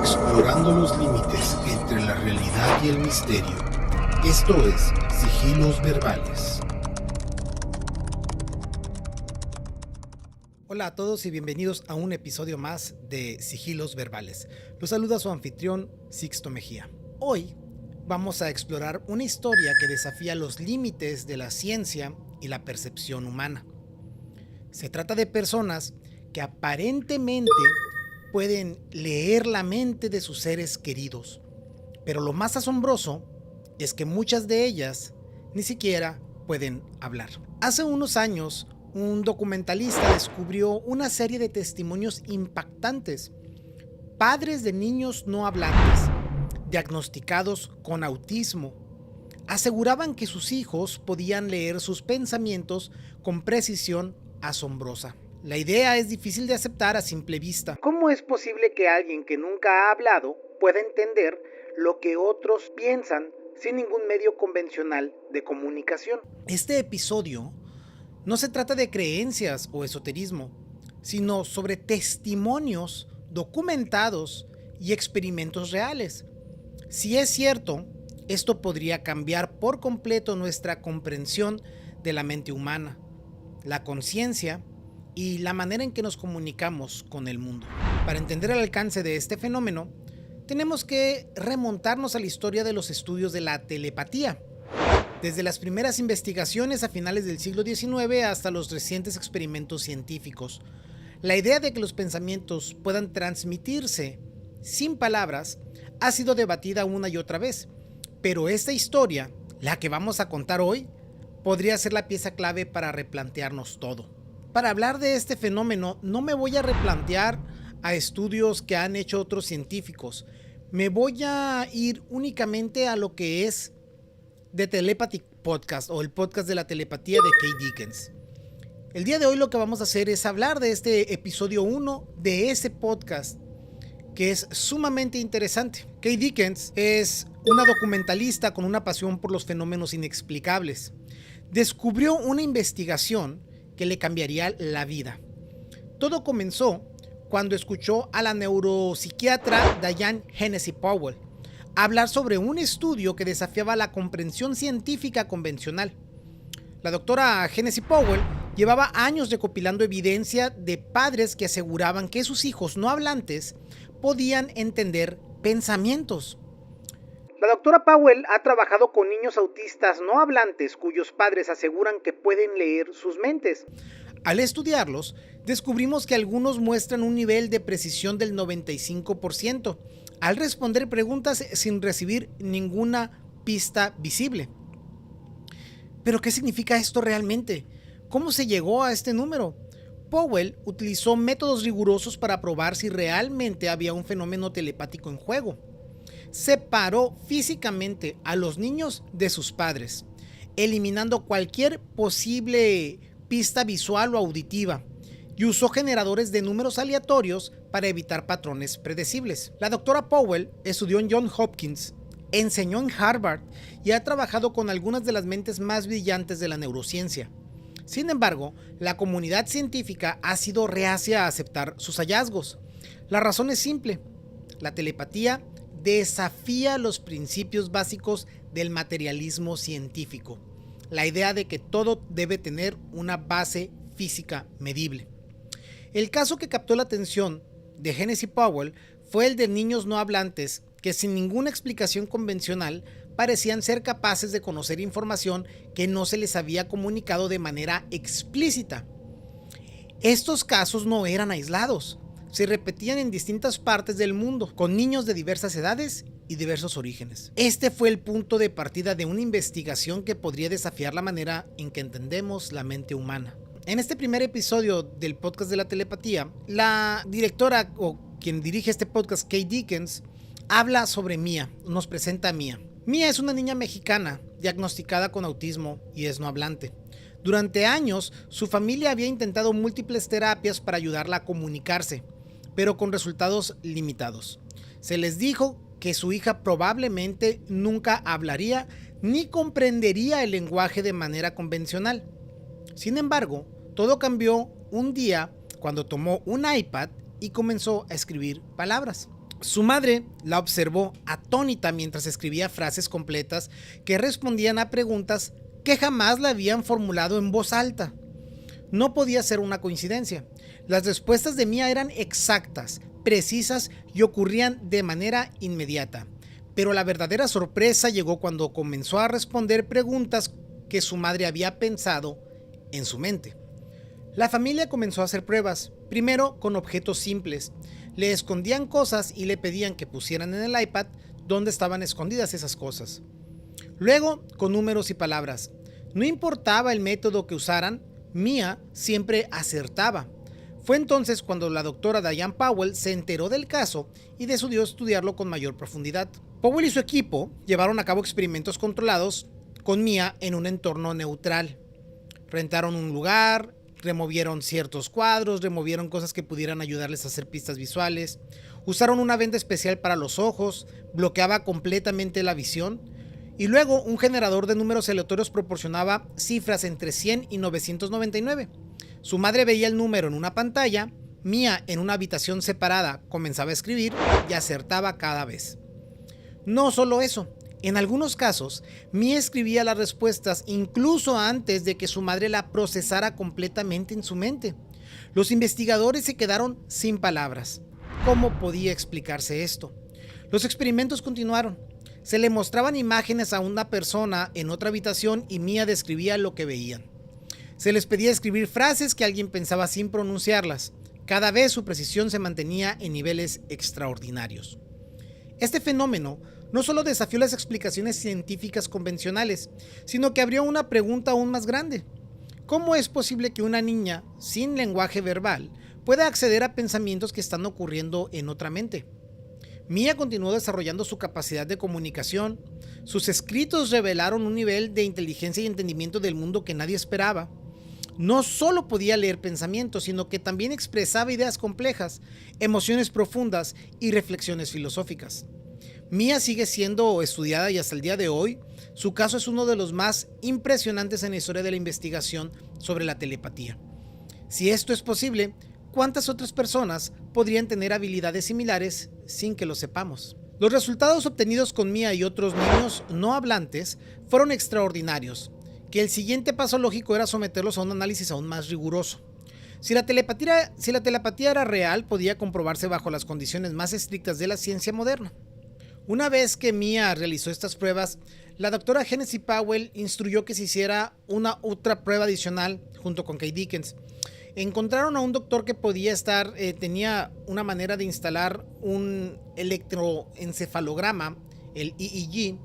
explorando los límites entre la realidad y el misterio. Esto es Sigilos Verbales. Hola a todos y bienvenidos a un episodio más de Sigilos Verbales. Los saluda su anfitrión Sixto Mejía. Hoy vamos a explorar una historia que desafía los límites de la ciencia y la percepción humana. Se trata de personas que aparentemente pueden leer la mente de sus seres queridos, pero lo más asombroso es que muchas de ellas ni siquiera pueden hablar. Hace unos años, un documentalista descubrió una serie de testimonios impactantes. Padres de niños no hablantes, diagnosticados con autismo, aseguraban que sus hijos podían leer sus pensamientos con precisión asombrosa. La idea es difícil de aceptar a simple vista. ¿Cómo es posible que alguien que nunca ha hablado pueda entender lo que otros piensan sin ningún medio convencional de comunicación? Este episodio no se trata de creencias o esoterismo, sino sobre testimonios documentados y experimentos reales. Si es cierto, esto podría cambiar por completo nuestra comprensión de la mente humana, la conciencia y la manera en que nos comunicamos con el mundo. Para entender el alcance de este fenómeno, tenemos que remontarnos a la historia de los estudios de la telepatía. Desde las primeras investigaciones a finales del siglo XIX hasta los recientes experimentos científicos, la idea de que los pensamientos puedan transmitirse sin palabras ha sido debatida una y otra vez, pero esta historia, la que vamos a contar hoy, podría ser la pieza clave para replantearnos todo. Para hablar de este fenómeno, no me voy a replantear a estudios que han hecho otros científicos. Me voy a ir únicamente a lo que es The Telepathy Podcast o el podcast de la telepatía de Kay Dickens. El día de hoy lo que vamos a hacer es hablar de este episodio 1 de ese podcast que es sumamente interesante. Kay Dickens es una documentalista con una pasión por los fenómenos inexplicables. Descubrió una investigación que le cambiaría la vida. Todo comenzó cuando escuchó a la neuropsiquiatra Diane Hennessy Powell hablar sobre un estudio que desafiaba la comprensión científica convencional. La doctora Hennessy Powell llevaba años recopilando evidencia de padres que aseguraban que sus hijos no hablantes podían entender pensamientos. La doctora Powell ha trabajado con niños autistas no hablantes cuyos padres aseguran que pueden leer sus mentes. Al estudiarlos, descubrimos que algunos muestran un nivel de precisión del 95% al responder preguntas sin recibir ninguna pista visible. ¿Pero qué significa esto realmente? ¿Cómo se llegó a este número? Powell utilizó métodos rigurosos para probar si realmente había un fenómeno telepático en juego. Separó físicamente a los niños de sus padres, eliminando cualquier posible pista visual o auditiva, y usó generadores de números aleatorios para evitar patrones predecibles. La doctora Powell estudió en Johns Hopkins, enseñó en Harvard y ha trabajado con algunas de las mentes más brillantes de la neurociencia. Sin embargo, la comunidad científica ha sido reacia a aceptar sus hallazgos. La razón es simple: la telepatía desafía los principios básicos del materialismo científico, la idea de que todo debe tener una base física medible. El caso que captó la atención de Hennessy Powell fue el de niños no hablantes que sin ninguna explicación convencional parecían ser capaces de conocer información que no se les había comunicado de manera explícita. Estos casos no eran aislados, se repetían en distintas partes del mundo, con niños de diversas edades y diversos orígenes. Este fue el punto de partida de una investigación que podría desafiar la manera en que entendemos la mente humana. En este primer episodio del podcast de la telepatía, la directora o quien dirige este podcast, Kay Dickens, habla sobre Mía, nos presenta a Mía. Mía es una niña mexicana diagnosticada con autismo y es no hablante. Durante años, su familia había intentado múltiples terapias para ayudarla a comunicarse, pero con resultados limitados. Se les dijo que su hija probablemente nunca hablaría ni comprendería el lenguaje de manera convencional. Sin embargo, todo cambió un día cuando tomó un iPad y comenzó a escribir palabras. Su madre la observó atónita mientras escribía frases completas que respondían a preguntas que jamás la habían formulado en voz alta. No podía ser una coincidencia. Las respuestas de Mia eran exactas, precisas y ocurrían de manera inmediata. Pero la verdadera sorpresa llegó cuando comenzó a responder preguntas que su madre había pensado en su mente. La familia comenzó a hacer pruebas, primero con objetos simples. Le escondían cosas y le pedían que pusieran en el iPad dónde estaban escondidas esas cosas. Luego, con números y palabras. No importaba el método que usaran, Mia siempre acertaba. Fue entonces cuando la doctora Diane Powell se enteró del caso y decidió estudiarlo con mayor profundidad. Powell y su equipo llevaron a cabo experimentos controlados con Mia en un entorno neutral. Rentaron un lugar, removieron ciertos cuadros, removieron cosas que pudieran ayudarles a hacer pistas visuales, usaron una venda especial para los ojos, bloqueaba completamente la visión, y luego un generador de números aleatorios proporcionaba cifras entre 100 y 999. Su madre veía el número en una pantalla, Mia en una habitación separada comenzaba a escribir y acertaba cada vez. No solo eso, en algunos casos, Mia escribía las respuestas incluso antes de que su madre la procesara completamente en su mente. Los investigadores se quedaron sin palabras. ¿Cómo podía explicarse esto? Los experimentos continuaron. Se le mostraban imágenes a una persona en otra habitación y Mia describía lo que veían. Se les pedía escribir frases que alguien pensaba sin pronunciarlas. Cada vez su precisión se mantenía en niveles extraordinarios. Este fenómeno no solo desafió las explicaciones científicas convencionales, sino que abrió una pregunta aún más grande. ¿Cómo es posible que una niña sin lenguaje verbal pueda acceder a pensamientos que están ocurriendo en otra mente? Mia continuó desarrollando su capacidad de comunicación. Sus escritos revelaron un nivel de inteligencia y entendimiento del mundo que nadie esperaba. No solo podía leer pensamientos, sino que también expresaba ideas complejas, emociones profundas y reflexiones filosóficas. Mia sigue siendo estudiada y hasta el día de hoy, su caso es uno de los más impresionantes en la historia de la investigación sobre la telepatía. Si esto es posible, ¿cuántas otras personas podrían tener habilidades similares sin que lo sepamos? Los resultados obtenidos con Mia y otros niños no hablantes fueron extraordinarios, que el siguiente paso lógico era someterlos a un análisis aún más riguroso. Si la telepatía era real, podía comprobarse bajo las condiciones más estrictas de la ciencia moderna. Una vez que Mia realizó estas pruebas, la doctora Genesis Powell instruyó que se hiciera una otra prueba adicional junto con Kay Dickens. Encontraron a un doctor que tenía una manera de instalar un electroencefalograma, el EEG,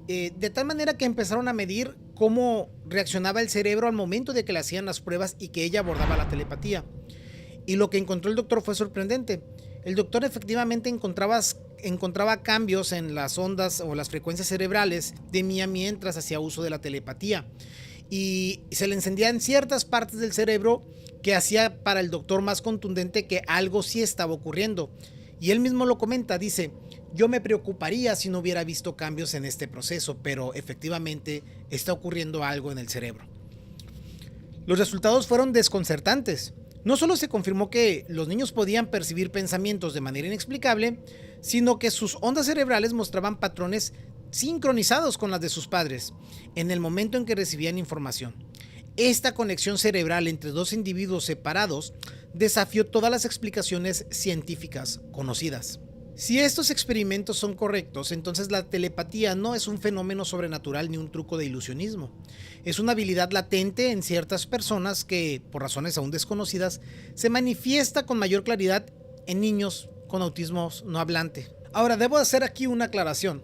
de tal manera que empezaron a medir cómo reaccionaba el cerebro al momento de que le hacían las pruebas y que ella abordaba la telepatía. Y lo que encontró el doctor fue sorprendente. El doctor efectivamente encontraba cambios en las ondas o las frecuencias cerebrales de Mia mientras hacía uso de la telepatía. Y se le encendían ciertas partes del cerebro que hacía para el doctor más contundente que algo sí estaba ocurriendo. Y él mismo lo comenta, dice: yo me preocuparía si no hubiera visto cambios en este proceso, pero efectivamente está ocurriendo algo en el cerebro. Los resultados fueron desconcertantes. No solo se confirmó que los niños podían percibir pensamientos de manera inexplicable, sino que sus ondas cerebrales mostraban patrones sincronizados con las de sus padres en el momento en que recibían información. Esta conexión cerebral entre dos individuos separados desafió todas las explicaciones científicas conocidas. Si estos experimentos son correctos, entonces la telepatía no es un fenómeno sobrenatural ni un truco de ilusionismo. Es una habilidad latente en ciertas personas que, por razones aún desconocidas, se manifiesta con mayor claridad en niños con autismo no hablante. Ahora, debo hacer aquí una aclaración.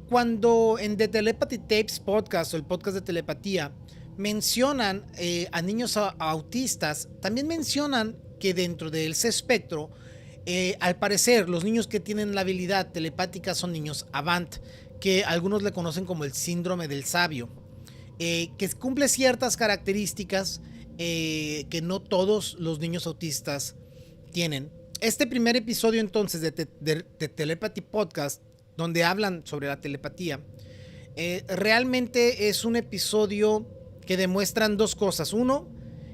Cuando en The Telepathy Tapes podcast o el podcast de telepatía mencionan a niños autistas, también mencionan que dentro de ese espectro, al parecer, los niños que tienen la habilidad telepática son niños avant, que algunos le conocen como el síndrome del sabio, que cumple ciertas características que no todos los niños autistas tienen. Este primer episodio entonces de Telepathy Podcast, donde hablan sobre la telepatía, realmente es un episodio que demuestran dos cosas. Uno,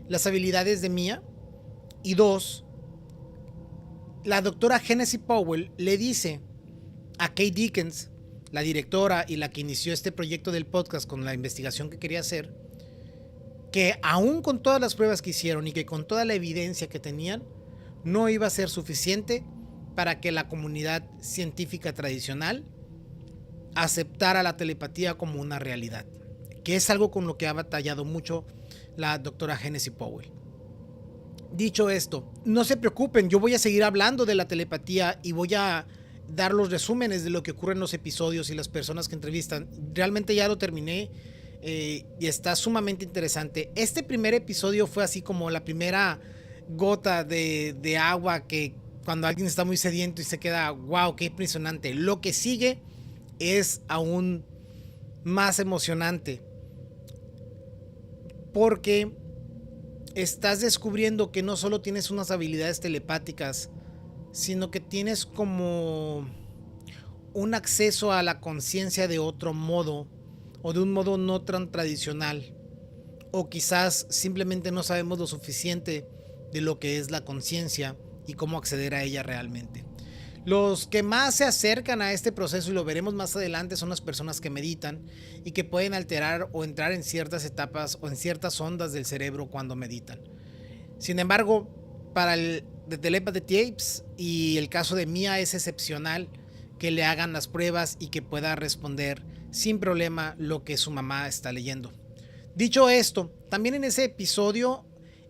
las habilidades de Mia, y dos, la doctora Genesis Powell le dice a Kay Dickens, la directora y la que inició este proyecto del podcast con la investigación que quería hacer, que aún con todas las pruebas que hicieron y que con toda la evidencia que tenían, no iba a ser suficiente para que la comunidad científica tradicional aceptara la telepatía como una realidad, que es algo con lo que ha batallado mucho la doctora Genesis Powell. Dicho esto, no se preocupen, yo voy a seguir hablando de la telepatía y voy a dar los resúmenes de lo que ocurre en los episodios y las personas que entrevistan. Realmente ya lo terminé y está sumamente interesante. Este primer episodio fue así como la primera gota de agua que cuando alguien está muy sediento y se queda, wow, qué impresionante. Lo que sigue es aún más emocionante porque estás descubriendo que no solo tienes unas habilidades telepáticas, sino que tienes como un acceso a la conciencia de otro modo o de un modo no tan tradicional, o quizás simplemente no sabemos lo suficiente de lo que es la conciencia y cómo acceder a ella realmente. Los que más se acercan a este proceso, y lo veremos más adelante, son las personas que meditan y que pueden alterar o entrar en ciertas etapas o en ciertas ondas del cerebro cuando meditan. Sin embargo, para el de Telepathy Tapes y el caso de Mia es excepcional que le hagan las pruebas y que pueda responder sin problema lo que su mamá está leyendo. Dicho esto, también en ese episodio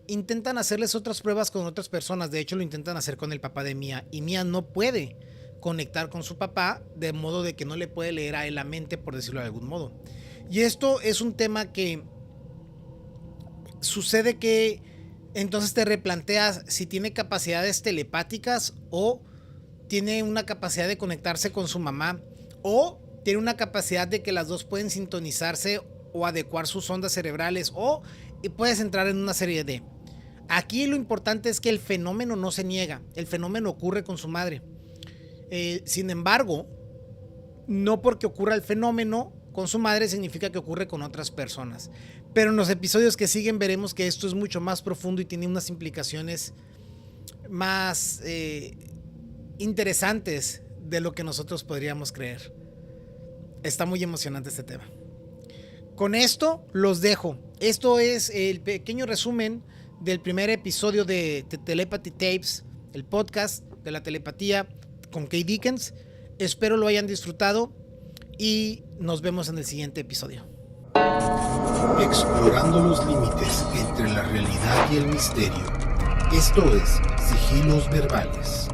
intentan hacerles otras pruebas con otras personas. De hecho, lo intentan hacer con el papá de Mia y Mia no puede conectar con su papá, de modo de que no le puede leer a él la mente, por decirlo de algún modo. Y esto es un tema que sucede que entonces te replanteas si tiene capacidades telepáticas o tiene una capacidad de conectarse con su mamá o tiene una capacidad de que las dos pueden sintonizarse o adecuar sus ondas cerebrales o puedes entrar en una serie de... Aquí lo importante es que el fenómeno no se niega, el fenómeno ocurre con su madre. Sin embargo, no porque ocurra el fenómeno con su madre significa que ocurre con otras personas. Pero en los episodios que siguen veremos que esto es mucho más profundo y tiene unas implicaciones más interesantes de lo que nosotros podríamos creer. Está muy emocionante este tema. Con esto los dejo. Esto es el pequeño resumen del primer episodio de Telepathy Tapes, el podcast de la telepatía con Kay Dickens. Espero lo hayan disfrutado y nos vemos en el siguiente episodio. Explorando los límites entre la realidad y el misterio. Esto es Sigilos Verbales.